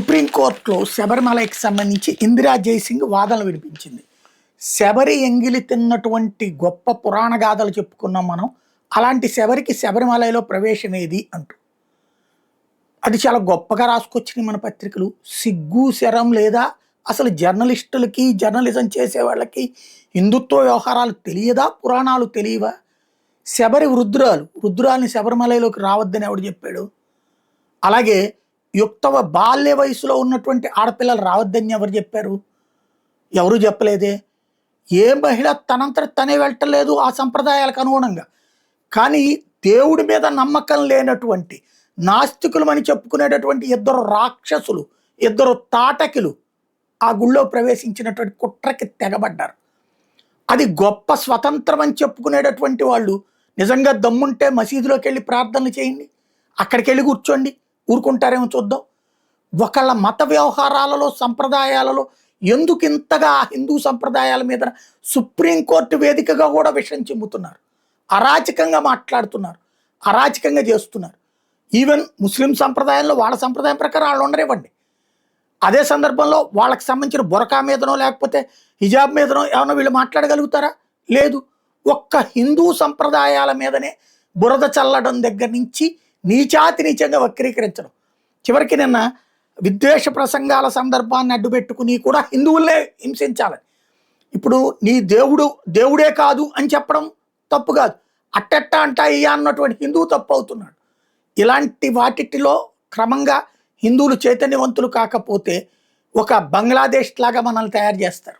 సుప్రీంకోర్టులో శబరిమలకి సంబంధించి ఇందిరా జైసింగ్ వాదనలు వినిపించింది. శబరి ఎంగిలి తిన్నటువంటి గొప్ప పురాణ గాథలు చెప్పుకున్నాం మనం. అలాంటి శబరికి శబరిమలలో ప్రవేశం ఏది అంటూ అది చాలా గొప్పగా రాసుకొచ్చినాయి మన పత్రికలు. సిగ్గు శరం లేదా? అసలు జర్నలిస్టులకి, జర్నలిజం చేసే వాళ్ళకి హిందుత్వ వ్యవహారాలు తెలియదా? పురాణాలు తెలియవా? శబరి వృద్ధురాల్ని శబరిమలలోకి రావద్దని ఎవడు చెప్పాడు? అలాగే యుక్త బాల్య వయసులో ఉన్నటువంటి ఆడపిల్లలు రావద్దని ఎవరు చెప్పారు? ఎవరు చెప్పలేదే. ఏ మహిళ తనంతట తనే వెళ్ళటలేదు ఆ సంప్రదాయాలకు అనుగుణంగా. కానీ దేవుడి మీద నమ్మకం లేనటువంటి నాస్తికులమని చెప్పుకునేటటువంటి ఇద్దరు రాక్షసులు, ఇద్దరు తాటకిలు ఆ గుళ్ళో ప్రవేశించినటువంటి కుట్రకి తెగబడ్డారు. అది గొప్ప స్వతంత్రం అని చెప్పుకునేటటువంటి వాళ్ళు నిజంగా దమ్ముంటే మసీదులోకి వెళ్ళి ప్రార్థనలు చేయండి, అక్కడికి వెళ్ళి కూర్చోండి, ఊరుకుంటారేమో చూద్దాం. ఒకళ్ళ మత వ్యవహారాలలో, సంప్రదాయాలలో ఎందుకు ఇంతగా హిందూ సంప్రదాయాల మీద సుప్రీంకోర్టు వేదికగా కూడా విషయం చెబుతున్నారు, అరాచకంగా మాట్లాడుతున్నారు, అరాచకంగా చేస్తున్నారు. ఈవెన్ ముస్లిం సంప్రదాయంలో వాళ్ళ సంప్రదాయం ప్రకారం వాళ్ళు ఉండనివ్వండి. అదే సందర్భంలో వాళ్ళకి సంబంధించిన బురకా మీదనో లేకపోతే హిజాబ్ మీదనో ఏమన్నా వీళ్ళు మాట్లాడగలుగుతారా? లేదు. ఒక్క హిందూ సంప్రదాయాల మీదనే బురద చల్లడం దగ్గర నుంచి నీచాతి నీచంగా వక్రీకరించడం, చివరికి నిన్న విద్వేష ప్రసంగాల సందర్భాన్ని అడ్డుపెట్టుకుని కూడా హిందువులనే హింసించాలని. ఇప్పుడు నీ దేవుడే కాదు అని చెప్పడం తప్పు కాదు, అట్టెట్ట అంటా ఇయ్యా అన్నటువంటి హిందువు తప్పు అవుతున్నాడు. ఇలాంటి వాటిలో క్రమంగా హిందువులు చైతన్యవంతులు కాకపోతే ఒక బంగ్లాదేశ్ లాగా మనల్ని తయారు చేస్తారు.